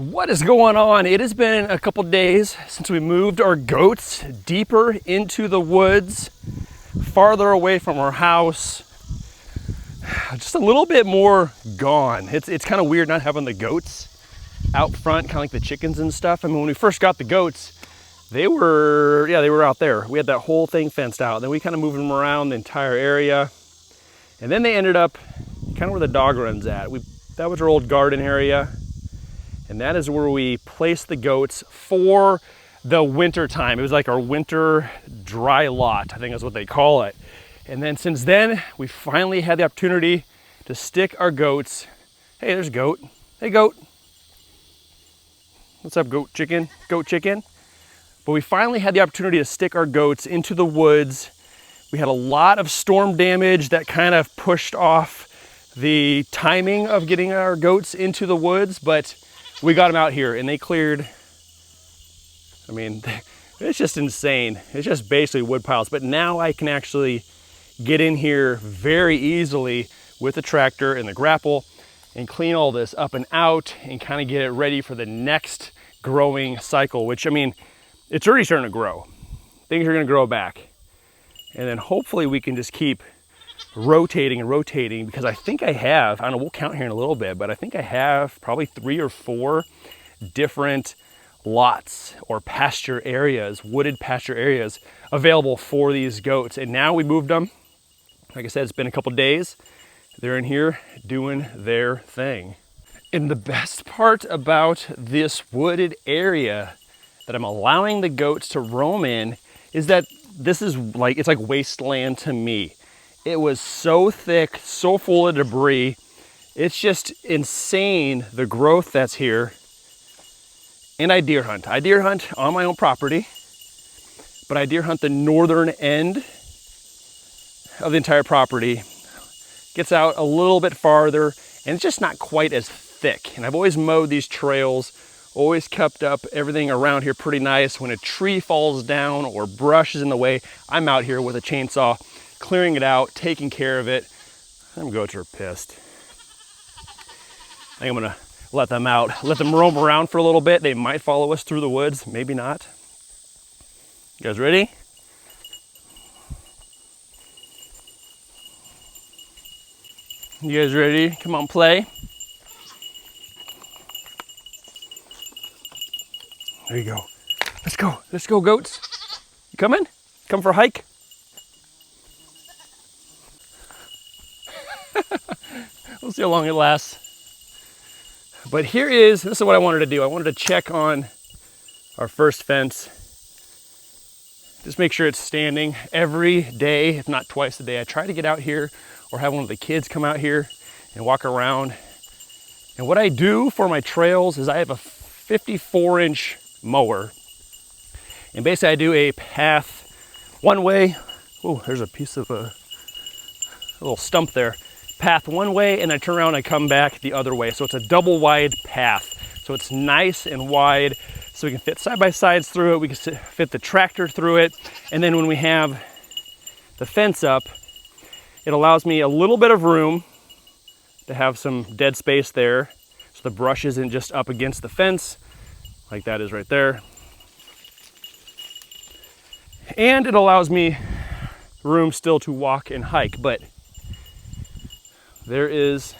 What is going on? It has been a couple days since we moved our goats deeper into the woods, farther away from our house. Just a little bit more gone. It's kind of weird not having the goats out front, kind of like the chickens and stuff. I mean, when we first got the goats, they were out there. We had that whole thing fenced out. Then we kind of moved them around the entire area. And then they ended up kind of where the dog run's at. That was our old garden area. And that is where we placed the goats for the winter time. It was like our winter dry lot, I think is what they call it. And then since then, we finally had the opportunity to stick our goats. Hey, there's goat. Hey, goat. What's up, goat chicken? Goat chicken. But we finally had the opportunity to stick our goats into the woods. We had a lot of storm damage that kind of pushed off the timing of getting our goats into the woods, but we got them out here and they cleared. I mean, it's just insane. It's just basically wood piles. But now I can actually get in here very easily with the tractor and the grapple and clean all this up and out and kind of get it ready for the next growing cycle, which, I mean, it's already starting to grow. Things are going to grow back. And then hopefully we can just keep rotating and rotating, because I think I have, I don't know, we'll count here in a little bit, but I think I have probably 3 or 4 different lots or pasture areas, wooded pasture areas available for these goats. And now we moved them. Like I said, it's been a couple days. They're in here doing their thing. And the best part about this wooded area that I'm allowing the goats to roam in is that this is like, it's like wasteland to me. It was so thick, so full of debris. It's just insane, the growth that's here. And I deer hunt. I deer hunt on my own property, but I deer hunt the northern end of the entire property. Gets out a little bit farther, and it's just not quite as thick. And I've always mowed these trails, always kept up everything around here pretty nice. When a tree falls down or brush is in the way, I'm out here with a chainsaw, clearing it out, taking care of it. Them goats are pissed. I think I'm gonna let them out, let them roam around for a little bit. They might follow us through the woods, maybe not. You guys ready? You guys ready? Come on, play. There you go. Let's go. Let's go, goats. You coming? Come for a hike? We'll see how long it lasts. But this is what I wanted to do. I wanted to check on our first fence. Just make sure it's standing every day, if not twice a day. I try to get out here or have one of the kids come out here and walk around. And what I do for my trails is I have a 54-inch mower. And basically I do a path one way. Oh, there's a piece of a little stump there. Path one way, and I turn around and I come back the other way. So it's a double wide path. So it's nice and wide, so we can fit side-by-sides through it. We can fit the tractor through it. And then when we have the fence up, it allows me a little bit of room to have some dead space there. So the brush isn't just up against the fence, like that is right there. And it allows me room still to walk and hike, but there is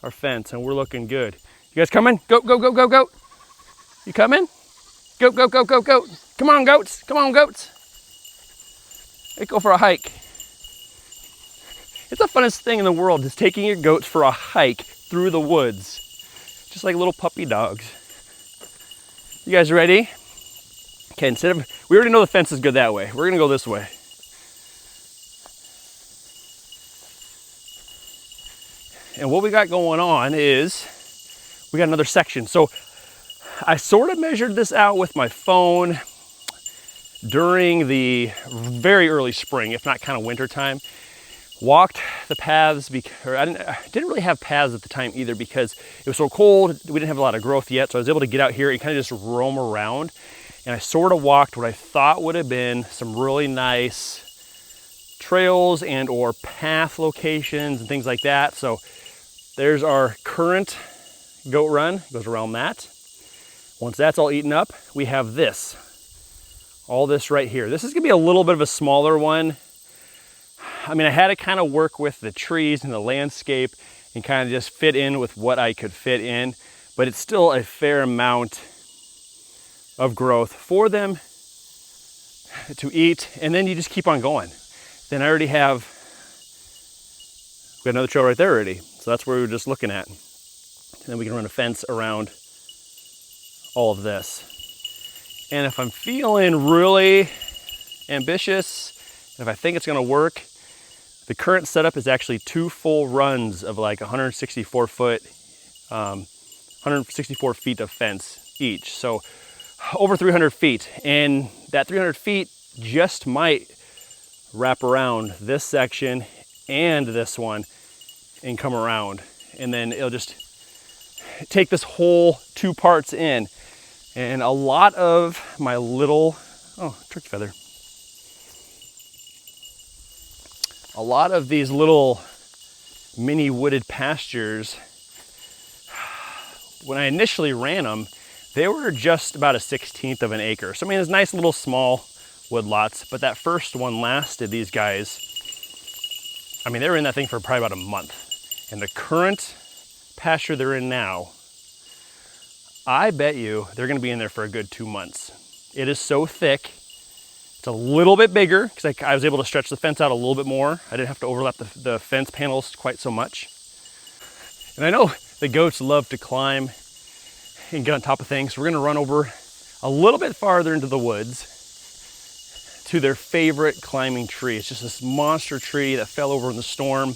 our fence, and we're looking good. You guys coming? Goat, goat, goat, goat, goat. You coming? Goat, goat, goat, goat, goat. Come on, goats. Come on, goats. Let's go for a hike. It's the funnest thing in the world, is taking your goats for a hike through the woods. Just like little puppy dogs. You guys ready? Okay, we already know the fence is good that way. We're gonna go this way. And what we got going on is we got another section. So I sort of measured this out with my phone during the very early spring, if not kind of winter time. Walked the paths, I didn't really have paths at the time either, because it was so cold. We didn't have a lot of growth yet. So I was able to get out here and kind of just roam around. And I sort of walked what I thought would have been some really nice trails and or path locations and things like that. So there's our current goat run, goes around that. Once that's all eaten up, we have this. All this right here. This is gonna be a little bit of a smaller one. I mean, I had to kind of work with the trees and the landscape and kind of just fit in with what I could fit in, but it's still a fair amount of growth for them to eat, and then you just keep on going. Then I already have, we got another trail right there already, so that's where we were just looking at. And then we can run a fence around all of this. And if I'm feeling really ambitious, and if I think it's gonna work, the current setup is actually 2 full runs of like 164 feet of fence each. So over 300 feet. And that 300 feet just might wrap around this section and this one and come around. And then it'll just take this whole 2 parts in. And a lot of my little, oh, turkey feather. A lot of these little mini wooded pastures, when I initially ran them, they were just about a 1/16 of an acre. So I mean, it's nice little small wood lots, but that first one lasted, these guys, I mean, they were in that thing for probably about a month. And the current pasture they're in now, I bet you they're gonna be in there for a good 2 months. It is so thick. It's a little bit bigger because I was able to stretch the fence out a little bit more. I didn't have to overlap the fence panels quite so much. And I know the goats love to climb and get on top of things. We're gonna run over a little bit farther into the woods to their favorite climbing tree. It's just this monster tree that fell over in the storm.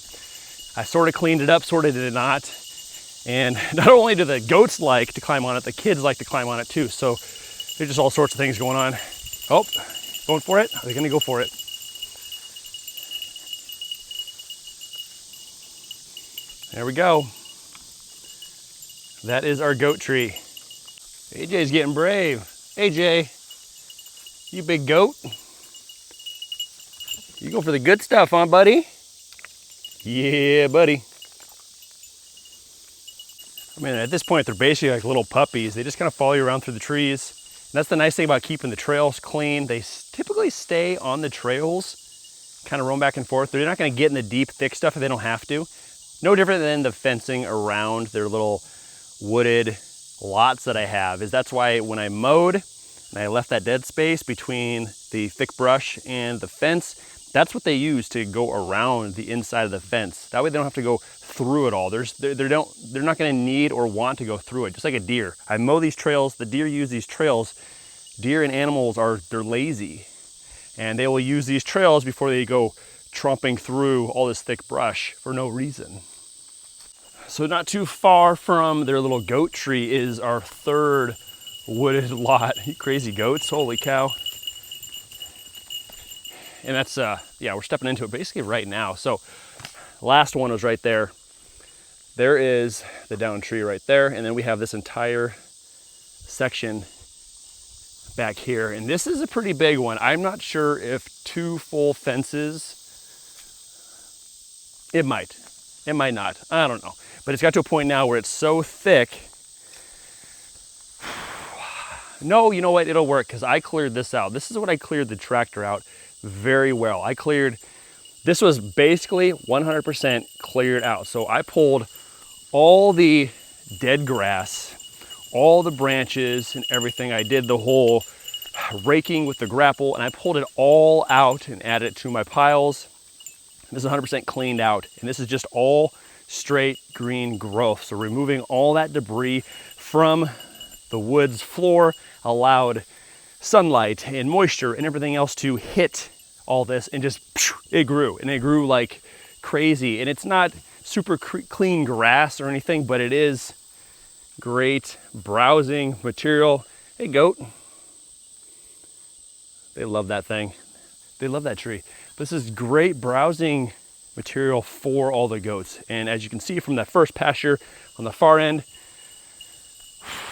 I sort of cleaned it up, sort of did not. And not only do the goats like to climb on it, the kids like to climb on it too. So there's just all sorts of things going on. Oh, going for it? Are they gonna go for it? There we go. That is our goat tree. AJ's getting brave. AJ, you big goat. You go for the good stuff, huh, buddy? Yeah, buddy. I mean, at this point, they're basically like little puppies. They just kind of follow you around through the trees. And that's the nice thing about keeping the trails clean. They typically stay on the trails, kind of roam back and forth. They're not gonna get in the deep, thick stuff if they don't have to. No different than the fencing around their little wooded lots that I have. That's why when I mowed and I left that dead space between the thick brush and the fence, that's what they use to go around the inside of the fence. That way they don't have to go through it all. They're not gonna need or want to go through it, just like a deer. I mow these trails, the deer use these trails. Deer and animals they're lazy, and they will use these trails before they go tromping through all this thick brush for no reason. So not too far from their little goat tree is our third wooded lot. You crazy goats, holy cow. And that's, yeah, we're stepping into it basically right now. So last one was right there. There is the down tree right there. And then we have this entire section back here. And this is a pretty big one. I'm not sure if 2 full fences, it might not, I don't know. But it's got to a point now where it's so thick. No, you know what, it'll work because I cleared this out. This is what I cleared the tractor out very well. This was basically 100% cleared out. So I pulled all the dead grass, all the branches and everything. I did the whole raking with the grapple and I pulled it all out and added it to my piles. This is 100% cleaned out. And this is just all straight green growth. So removing all that debris from the woods floor allowed sunlight and moisture and everything else to hit all this and just, it grew. And it grew like crazy. And it's not super clean grass or anything, but it is great browsing material. Hey, goat. They love that thing. They love that tree. This is great browsing material for all the goats. And as you can see from that first pasture on the far end,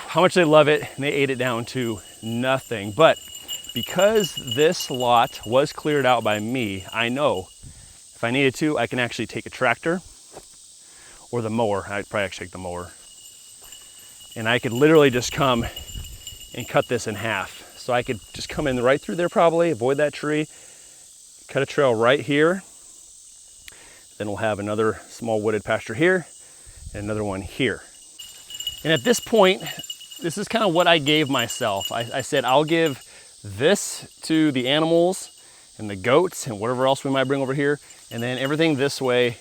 how much they love it, and they ate it down to nothing. But because this lot was cleared out by me, I know if I needed to, I can actually take a tractor or the mower. I'd probably actually take the mower. And I could literally just come and cut this in half. So I could just come in right through there probably, avoid that tree, cut a trail right here. Then we'll have another small wooded pasture here and another one here. And at this point, this is kind of what I gave myself. I said, I'll give this to the animals and the goats and whatever else we might bring over here. And then everything this way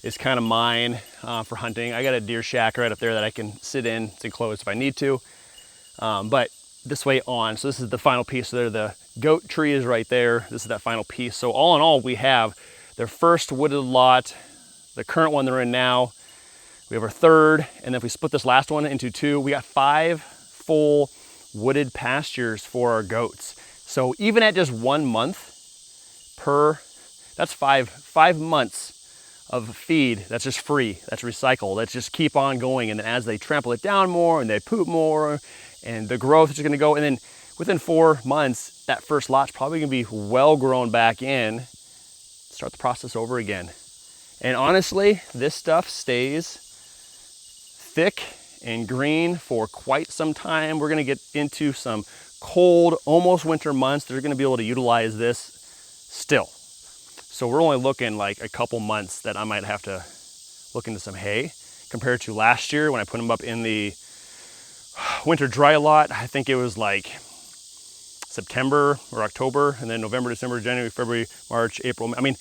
is kind of mine for hunting. I got a deer shack right up there that I can sit in. It's enclosed if I need to. But this way on, so this is the final piece. So there, the goat tree is right there. This is that final piece. So all in all, we have their first wooded lot, the current one they're in now. We have our third, and then if we split this last one into two, we got 5 full wooded pastures for our goats. So even at just 1 month per, that's five months of feed that's just free, that's recycled, that's just keep on going. And then as they trample it down more and they poop more and the growth is just gonna go, and then within 4 months, that first lot's probably gonna be well grown back in. Start the process over again. And honestly, this stuff stays thick and green for quite some time. We're gonna get into some cold, almost winter months. They're gonna be able to utilize this still. So we're only looking like a couple months that I might have to look into some hay compared to last year when I put them up in the winter dry lot. I think it was like September or October, and then November, December, January, February, March, April. I mean,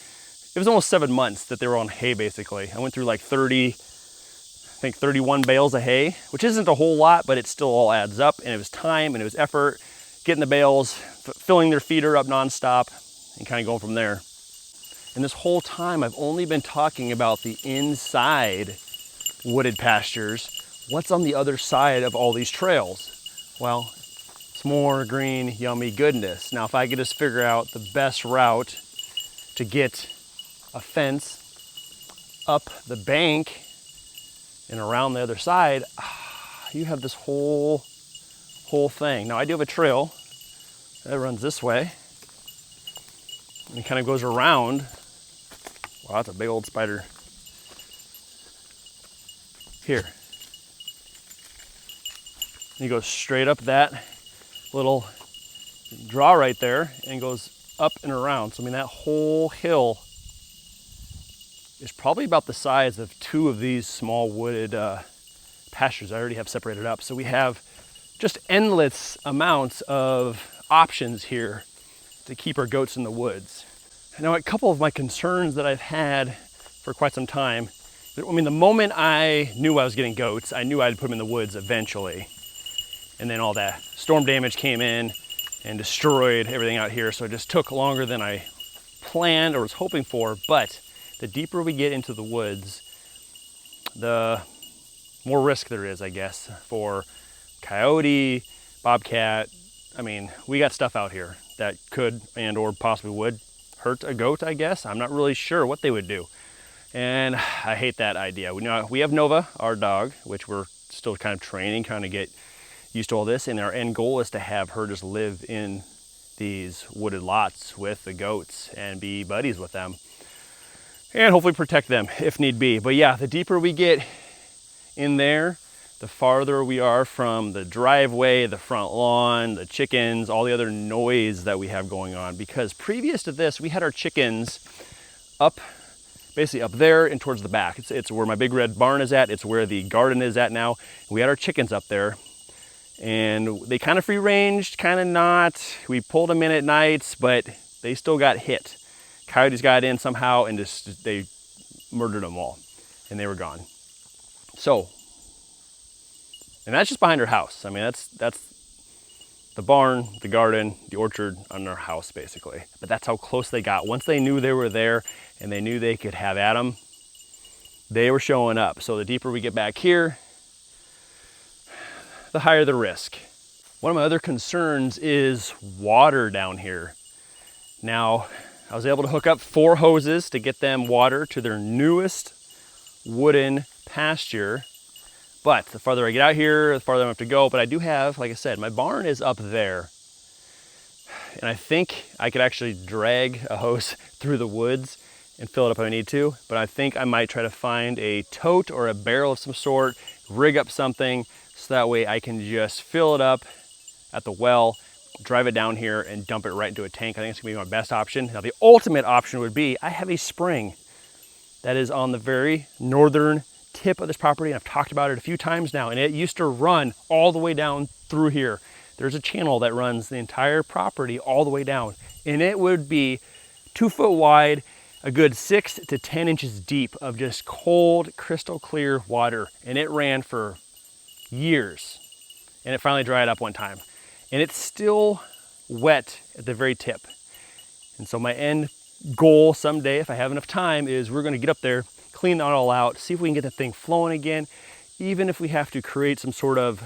it was almost 7 months that they were on hay basically. I went through like 31 bales of hay, which isn't a whole lot, but it still all adds up. And it was time and it was effort, getting the bales, filling their feeder up nonstop, and kind of going from there. And this whole time, I've only been talking about the inside wooded pastures. What's on the other side of all these trails? Well, it's more green, yummy goodness. Now, if I could just figure out the best route to get a fence up the bank and around the other side, you have this whole thing. Now, I do have a trail that runs this way and it kind of goes around. Wow, that's a big old spider. Here. And he goes straight up that little draw right there and goes up and around. So I mean, that whole hill is probably about the size of 2 of these small wooded pastures I already have separated up. So we have just endless amounts of options here to keep our goats in the woods. Now, a couple of my concerns that I've had for quite some time, I mean, the moment I knew I was getting goats, I knew I'd put them in the woods eventually. And then all that storm damage came in and destroyed everything out here. So it just took longer than I planned or was hoping for. But the deeper we get into the woods, the more risk there is, I guess, for coyote, bobcat. I mean, we got stuff out here that could and or possibly would hurt a goat, I guess. I'm not really sure what they would do. And I hate that idea. We have Nova, our dog, which we're still kind of training, kind of get used to all this. And our end goal is to have her just live in these wooded lots with the goats and be buddies with them. And hopefully protect them if need be. But yeah, the deeper we get in there, the farther we are from the driveway, the front lawn, the chickens, all the other noise that we have going on. Because previous to this, we had our chickens up, basically up there and towards the back. It's where my big red barn is at. It's where the garden is at now. We had our chickens up there. And they kind of free ranged, kind of not. We pulled them in at nights, but they still got hit. Coyotes got in somehow and just they murdered them all. And they were gone. So, and that's just behind our house. I mean, that's the barn, the garden, the orchard on our house, basically. But that's how close they got. Once they knew they were there and they knew they could have at them, they were showing up. So the deeper we get back here, the higher the risk. One of my other concerns is water down here. Now, I was able to hook up 4 hoses to get them water to their newest wooden pasture. But the farther I get out here, the farther I have to go. But I do have, like I said, my barn is up there. And I think I could actually drag a hose through the woods and fill it up if I need to. But I think I might try to find a tote or a barrel of some sort, rig up something, so that way I can just fill it up at the well, drive it down here and dump it right into a tank. I think it's gonna be my best option. Now the ultimate option would be, I have a spring that is on the very northern tip of this property. And I've talked about it a few times now, and it used to run all the way down through here. There's a channel that runs the entire property all the way down, and it would be 2 foot wide, a good 6 to 10 inches deep of just cold, crystal clear water. And it ran for years, and it finally dried up one time. And it's still wet at the very tip. And so my end goal someday, if I have enough time, is we're gonna get up there, clean that all out, see if we can get the thing flowing again, even if we have to create some sort of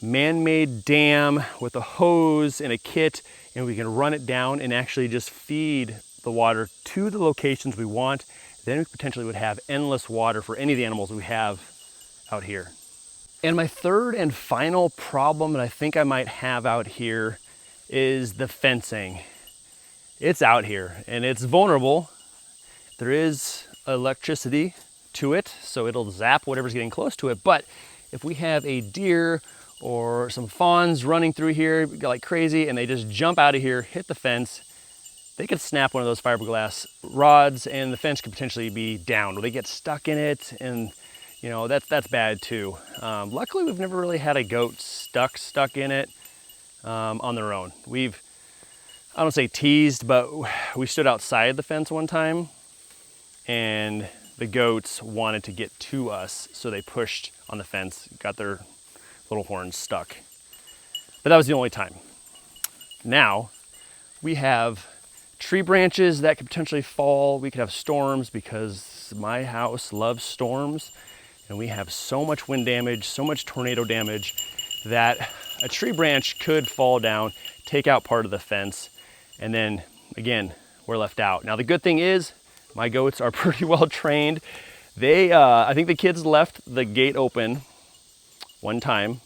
man-made dam with a hose and a kit, and we can run it down and actually just feed the water to the locations we want. Then we potentially would have endless water for any of the animals we have out here. And my third and final problem that I think I might have out here is the fencing. It's out here and it's vulnerable. There is electricity to it, so it'll zap whatever's getting close to it. But if we have a deer or some fawns running through here like crazy and they just jump out of here, hit the fence, they could snap one of those fiberglass rods and the fence could potentially be down, or they get stuck in it, and you know, that's bad too. Luckily, we've never really had a goat stuck in it on their own. I don't say teased, but we stood outside the fence one time and the goats wanted to get to us, so they pushed on the fence, got their little horns stuck. But that was the only time. Now we have tree branches that could potentially fall. We could have storms because my house loves storms, and we have so much wind damage, so much tornado damage that a tree branch could fall down, take out part of the fence, and then again, we're left out. Now the good thing is my goats are pretty well trained. I think the kids left the gate open one time.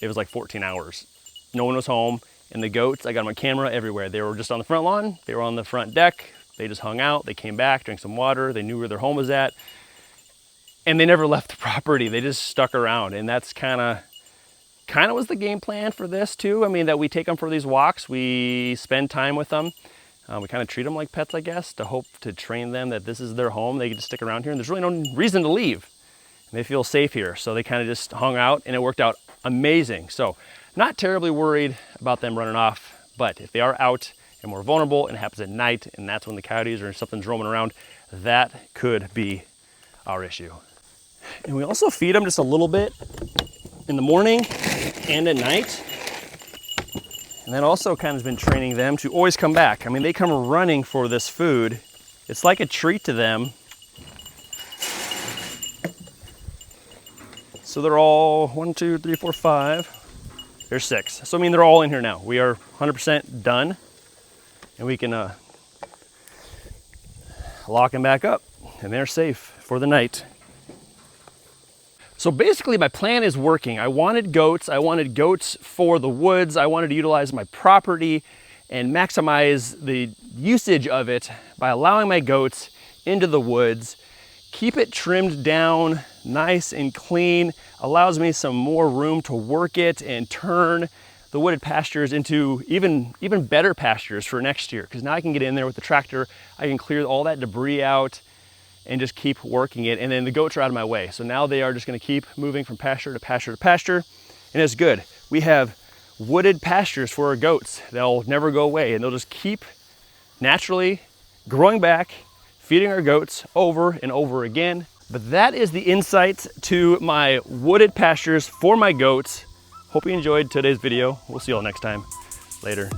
It was like 14 hours. No one was home. And the goats, I got them on camera everywhere. They were just on the front lawn. They were on the front deck. They just hung out. They came back, drank some water. They knew where their home was at. And they never left the property. They just stuck around. And that's kind of was the game plan for this too. I mean, that we take them for these walks. We spend time with them. We kind of treat them like pets, I guess, to hope to train them that this is their home. They get to stick around here and there's really no reason to leave. And they feel safe here. So they kind of just hung out and it worked out amazing. So not terribly worried about them running off, but if they are out and we're vulnerable and it happens at night and that's when the coyotes or something's roaming around, that could be our issue. And we also feed them just a little bit in the morning and at night. And that also kind of has been training them to always come back. I mean, they come running for this food. It's like a treat to them. So they're all 1, 2, 3, 4, 5. There's 6. So I mean, they're all in here now. We are 100% done, and we can lock them back up, and they're safe for the night. So basically my plan is working. I wanted goats for the woods. I wanted to utilize my property and maximize the usage of it by allowing my goats into the woods, keep it trimmed down nice and clean, allows me some more room to work it and turn the wooded pastures into even better pastures for next year. Because now I can get in there with the tractor, I can clear all that debris out and just keep working it. And then the goats are out of my way. So now they are just gonna keep moving from pasture to pasture to pasture. And it's good. We have wooded pastures for our goats. They'll never go away and they'll just keep naturally growing back, feeding our goats over and over again. But that is the insight to my wooded pastures for my goats. Hope you enjoyed today's video. We'll see you all next time. Later.